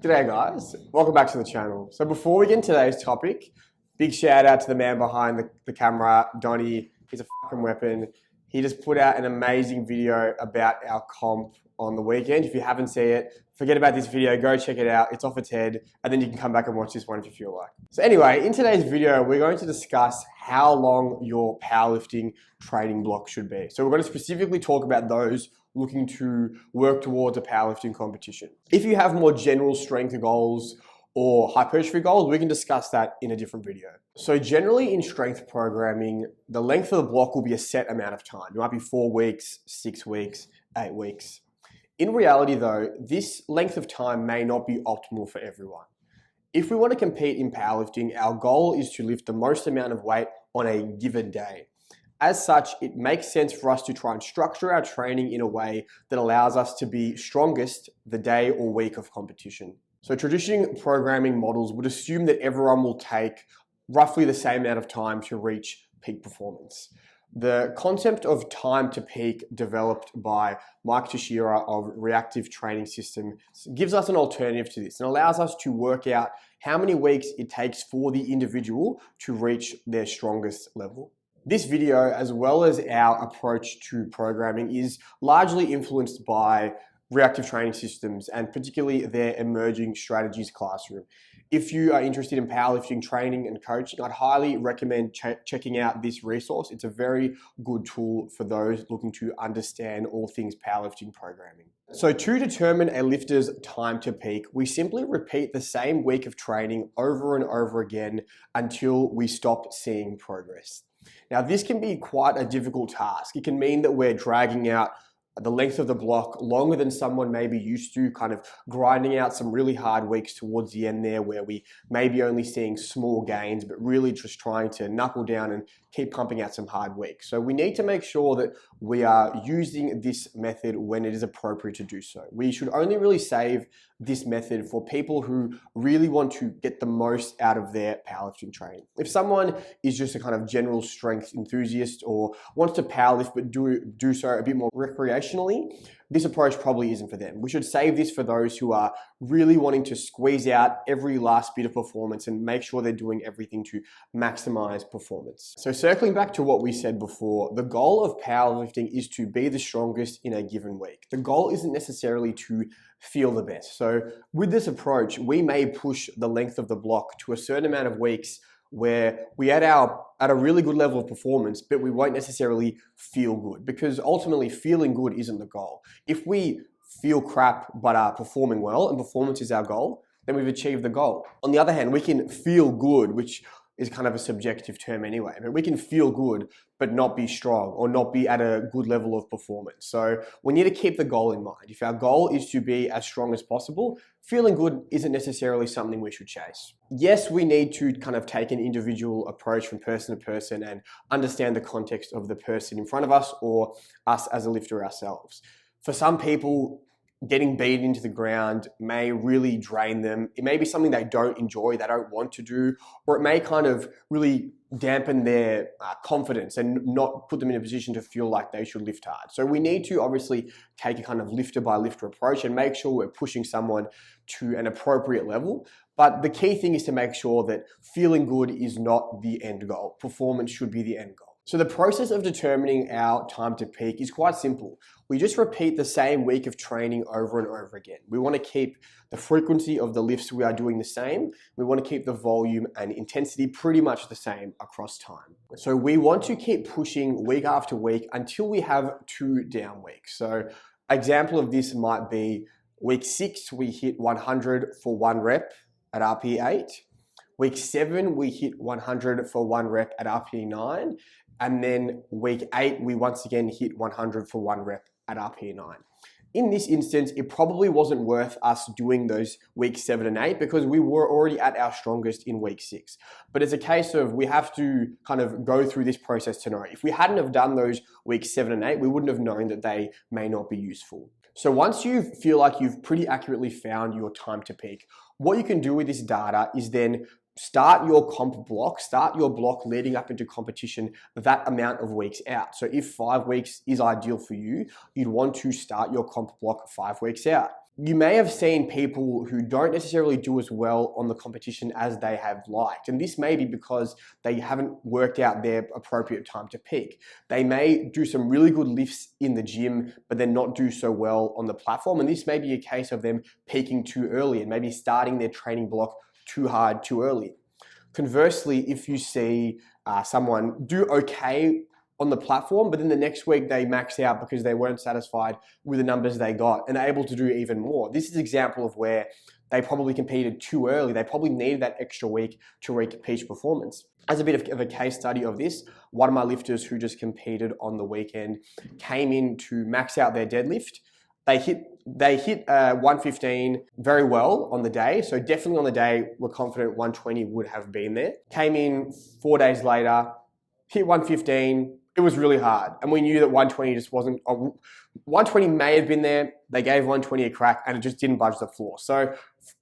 G'day guys, welcome back to the channel. So before we get into today's topic, big shout out to the man behind the camera, Donnie. He's a fucking weapon. He just put out an amazing video about our comp on the weekend. If you haven't seen it, forget about this video, go check it out. It's off its head, and then you can come back and watch this one if you feel like. So anyway, in today's video, we're going to discuss how long your powerlifting training block should be. So we're going to specifically talk about those looking to work towards a powerlifting competition. If you have more general strength goals or hypertrophy goals, we can discuss that in a different video. So generally in strength programming, the length of the block will be a set amount of time. It might be 4 weeks, 6 weeks, 8 weeks. In reality though, this length of time may not be optimal for everyone. If we want to compete in powerlifting, our goal is to lift the most amount of weight on a given day. As such, it makes sense for us to try and structure our training in a way that allows us to be strongest the day or week of competition. So traditional programming models would assume that everyone will take roughly the same amount of time to reach peak performance. The concept of time to peak developed by Mike Teixeira of Reactive Training System gives us an alternative to this and allows us to work out how many weeks it takes for the individual to reach their strongest level. This video, as well as our approach to programming, is largely influenced by Reactive Training Systems and particularly their Emerging Strategies classroom. If you are interested in powerlifting training and coaching, I'd highly recommend checking out this resource. It's a very good tool for those looking to understand all things powerlifting programming. So to determine a lifter's time to peak, we simply repeat the same week of training over and over again until we stop seeing progress. Now, this can be quite a difficult task. It can mean that we're dragging out the length of the block longer than someone may be used to, kind of grinding out some really hard weeks towards the end there where we may be only seeing small gains, but really just trying to knuckle down and keep pumping out some hard weeks. So we need to make sure that we are using this method when it is appropriate to do so. We should only really save this method for people who really want to get the most out of their powerlifting training. If someone is just a kind of general strength enthusiast or wants to powerlift but do so a bit more recreationally, this approach probably isn't for them. We should save this for those who are really wanting to squeeze out every last bit of performance and make sure they're doing everything to maximize performance. So circling back to what we said before, the goal of powerlifting is to be the strongest in a given week. The goal isn't necessarily to feel the best. So with this approach, we may push the length of the block to a certain amount of weeks where we at a really good level of performance, but we won't necessarily feel good, because ultimately feeling good isn't the goal. If we feel crap but are performing well and performance is our goal, then we've achieved the goal. On the other hand, we can feel good, which is kind of a subjective term anyway, but we can feel good but not be strong or not be at a good level of performance. So we need to keep the goal in mind. If our goal is to be as strong as possible, feeling good isn't necessarily something we should chase. Yes, we need to kind of take an individual approach from person to person and understand the context of the person in front of us or us as a lifter ourselves. For some people, getting beaten into the ground may really drain them. It may be something they don't enjoy, they don't want to do, or it may kind of really dampen their confidence and not put them in a position to feel like they should lift hard. So we need to obviously take a kind of lifter by lifter approach and make sure we're pushing someone to an appropriate level. But the key thing is to make sure that feeling good is not the end goal. Performance should be the end goal. So the process of determining our time to peak is quite simple. We just repeat the same week of training over and over again. We want to keep the frequency of the lifts we are doing the same. We want to keep the volume and intensity pretty much the same across time. So we want to keep pushing week after week until we have 2 down weeks. So example of this might be week 6, we hit 100 for 1 rep at RPE 8. Week 7, we hit 100 for 1 rep at RPE 9. And then week 8, we once again hit 100 for 1 rep at RPE 9. In this instance, it probably wasn't worth us doing those week 7 and 8 because we were already at our strongest in week 6. But it's a case of we have to kind of go through this process to know. If we hadn't have done those weeks 7 and 8, we wouldn't have known that they may not be useful. So once you feel like you've pretty accurately found your time to peak, what you can do with this data is then start your comp block, start your block leading up into competition that amount of weeks out. So if 5 weeks is ideal for you, you'd want to start your comp block 5 weeks out. you may have seen people who don't necessarily do as well on the competition as they have liked. And this may be because they haven't worked out their appropriate time to peak. They may do some really good lifts in the gym, but then not do so well on the platform. And this may be a case of them peaking too early and maybe starting their training block too hard too early. Conversely, if you see someone do okay on the platform, but then the next week they max out because they weren't satisfied with the numbers they got and are able to do even more. This is an example of where they probably competed too early. They probably needed that extra week to reach peak performance. As a bit of a case study of this, one of my lifters who just competed on the weekend came in to max out their deadlift. They hit 115 very well on the day. So definitely on the day, we're confident 120 would have been there. Came in 4 days later, hit 115. It was really hard. And we knew that 120 just wasn't, 120 may have been there. They gave 120 a crack and it just didn't budge the floor. So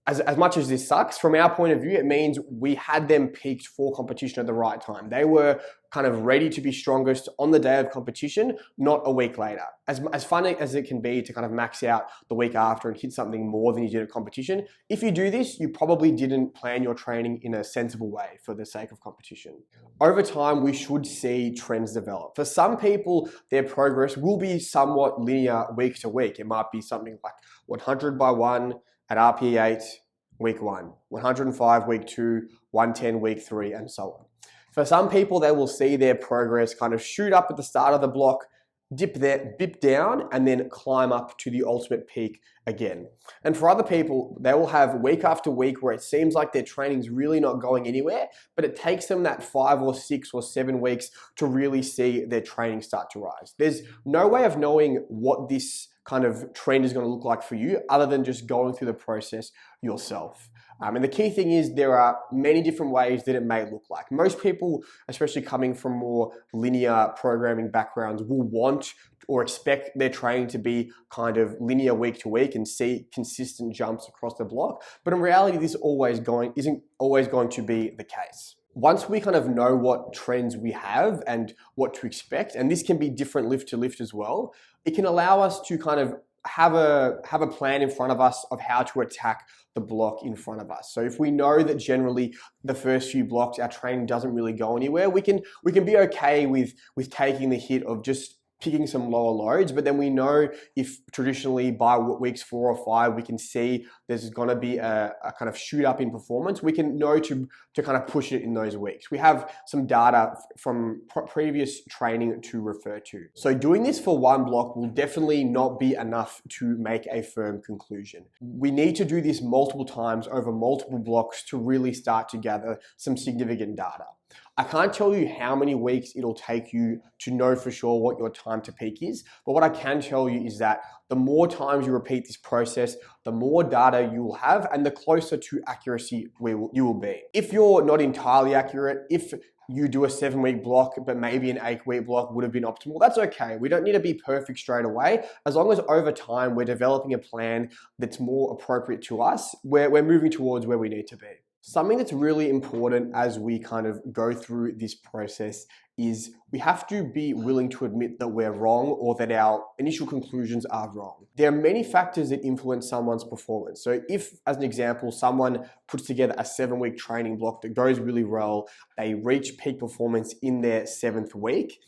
as much as this sucks, from our point of view, it means we had them peaked for competition at the right time. They were kind of ready to be strongest on the day of competition, not a week later. As fun as it can be to kind of max out the week after and hit something more than you did at competition, if you do this, you probably didn't plan your training in a sensible way for the sake of competition. Over time, we should see trends develop. For some people, their progress will be somewhat linear week to week. It might be something like 100 by 1 at RP8 week 1, 105 week 2, 110 week 3, and so on. For some people, they will see their progress kind of shoot up at the start of the block, dip down, and then climb up to the ultimate peak again. And for other people, they will have week after week where it seems like their training's really not going anywhere, but it takes them that 5 or 6 or 7 weeks to really see their training start to rise. There's no way of knowing what this kind of trend is going to look like for you other than just going through the process yourself. And the key thing is there are many different ways that it may look like. Most people, especially coming from more linear programming backgrounds, will want or expect their training to be kind of linear week to week and see consistent jumps across the block. But in reality, this isn't always going to be the case. Once we kind of know what trends we have and what to expect, and this can be different lift to lift as well, it can allow us to kind of have a plan in front of us of how to attack the block in front of us. So if we know that generally the first few blocks our training doesn't really go anywhere, we can be okay with taking the hit of just picking some lower loads, but then we know if traditionally by weeks 4 or 5 we can see there's going to be a kind of shoot up in performance, we can know to kind of push it in those weeks. We have some data from previous training to refer to. So doing this for one block will definitely not be enough to make a firm conclusion. We need to do this multiple times over multiple blocks to really start to gather some significant data. I can't tell you how many weeks it'll take you to know for sure what your time to peak is, but what I can tell you is that the more times you repeat this process, the more data you will have and the closer to accuracy you will be. If you're not entirely accurate, if you do a 7-week block, but maybe an 8-week block would have been optimal, that's okay. We don't need to be perfect straight away. As long as over time we're developing a plan that's more appropriate to us, we're moving towards where we need to be. Something that's really important as we kind of go through this process is we have to be willing to admit that we're wrong or that our initial conclusions are wrong. There are many factors that influence someone's performance. So if, as an example, someone puts together a 7-week training block that goes really well, they reach peak performance in their 7th week,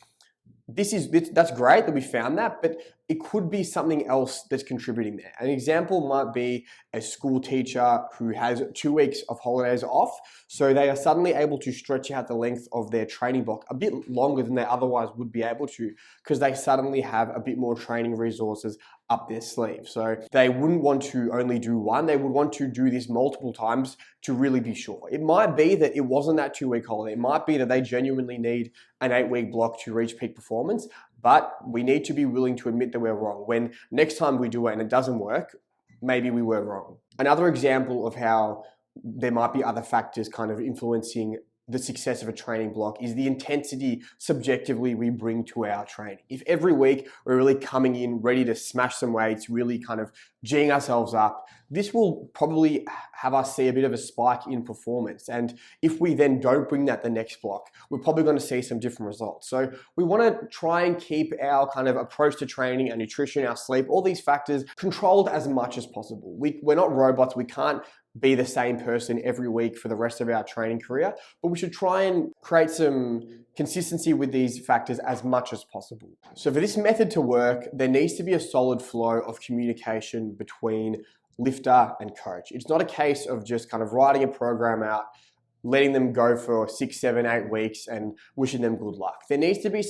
that's great that we found that, but it could be something else that's contributing there. An example might be a school teacher who has 2 weeks of holidays off, so they are suddenly able to stretch out the length of their training block a bit longer than they otherwise would be able to because they suddenly have a bit more training resources up their sleeve. So they wouldn't want to only do one, they would want to do this multiple times to really be sure. It might be that it wasn't that 2-week holiday. It might be that they genuinely need an 8-week block to reach peak performance, but we need to be willing to admit that we're wrong. When next time we do it and it doesn't work, maybe we were wrong. Another example of how there might be other factors kind of influencing the success of a training block is the intensity subjectively we bring to our training. If every week we're really coming in ready to smash some weights, really kind of G'ing ourselves up, this will probably have us see a bit of a spike in performance. And if we then don't bring that the next block, we're probably going to see some different results. So we want to try and keep our kind of approach to training, our nutrition, our sleep, all these factors controlled as much as possible. We're not robots. We can't be the same person every week for the rest of our training career, but we should try and create some consistency with these factors as much as possible. So for this method to work, there needs to be a solid flow of communication between lifter and coach. It's not a case of just kind of writing a program out, letting them go for 6, 7, 8 weeks and wishing them good luck. There needs to be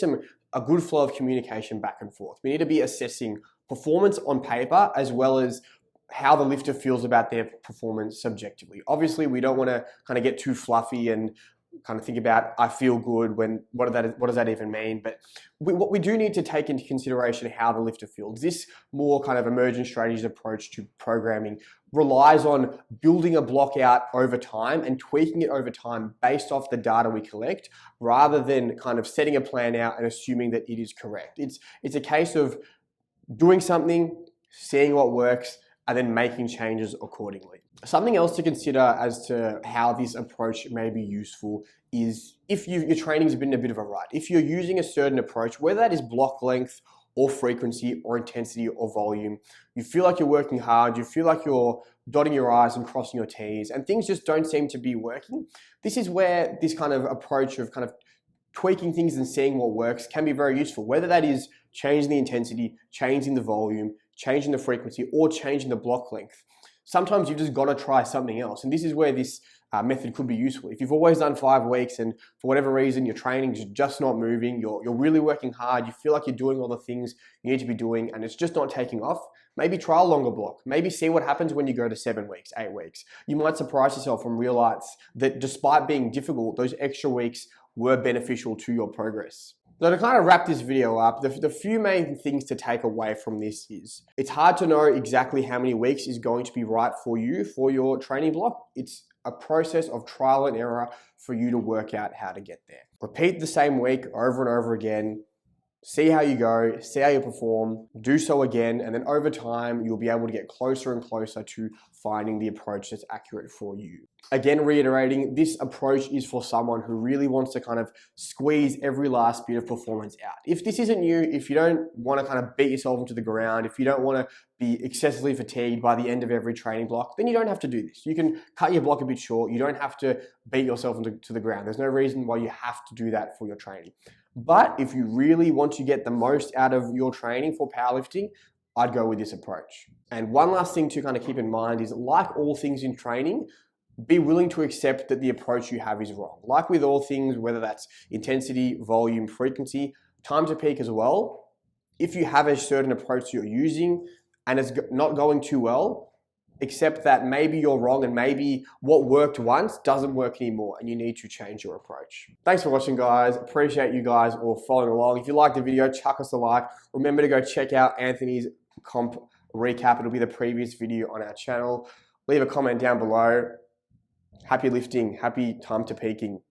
a good flow of communication back and forth. We need to be assessing performance on paper as well as how the lifter feels about their performance subjectively. Obviously, we don't want to kind of get too fluffy and kind of think about, I feel good, when what does that even mean? But what we do need to take into consideration how the lifter feels. This more kind of emergent strategies approach to programming relies on building a block out over time and tweaking it over time based off the data we collect, rather than kind of setting a plan out and assuming that it is correct. It's a case of doing something, seeing what works, and then making changes accordingly. Something else to consider as to how this approach may be useful is if your training's been a bit of a rut. If you're using a certain approach, whether that is block length or frequency or intensity or volume, you feel like you're working hard, you feel like you're dotting your I's and crossing your T's, and things just don't seem to be working. This is where this kind of approach of kind of tweaking things and seeing what works can be very useful, whether that is changing the intensity, changing the volume, changing the frequency, or changing the block length. Sometimes you've just got to try something else. And this is where this method could be useful. If you've always done 5 weeks and for whatever reason your training is just not moving, you're really working hard, you feel like you're doing all the things you need to be doing and it's just not taking off, maybe try a longer block. Maybe see what happens when you go to 7 weeks, 8 weeks. You might surprise yourself and realize that despite being difficult, those extra weeks were beneficial to your progress. So to kind of wrap this video up, the few main things to take away from this is it's hard to know exactly how many weeks is going to be right for you for your training block. It's a process of trial and error for you to work out how to get there. Repeat the same week over and over again. See how you go, see how you perform, do so again, and then over time, you'll be able to get closer and closer to finding the approach that's accurate for you. Again, reiterating, this approach is for someone who really wants to kind of squeeze every last bit of performance out. If this isn't you, if you don't want to kind of beat yourself into the ground, if you don't want to be excessively fatigued by the end of every training block, then you don't have to do this. You can cut your block a bit short. You don't have to beat yourself into the ground. There's no reason why you have to do that for your training. But if you really want to get the most out of your training for powerlifting, I'd go with this approach. And one last thing to kind of keep in mind is, like all things in training, be willing to accept that the approach you have is wrong. Like with all things, whether that's intensity, volume, frequency, time to peak as well, if you have a certain approach you're using and it's not going too well, accept that maybe you're wrong and maybe what worked once doesn't work anymore and you need to change your approach. Thanks for watching, guys. Appreciate you guys all following along. If you liked the video, chuck us a like. Remember to go check out Anthony's comp recap. It'll be the previous video on our channel. Leave a comment down below. Happy lifting, happy time to peaking.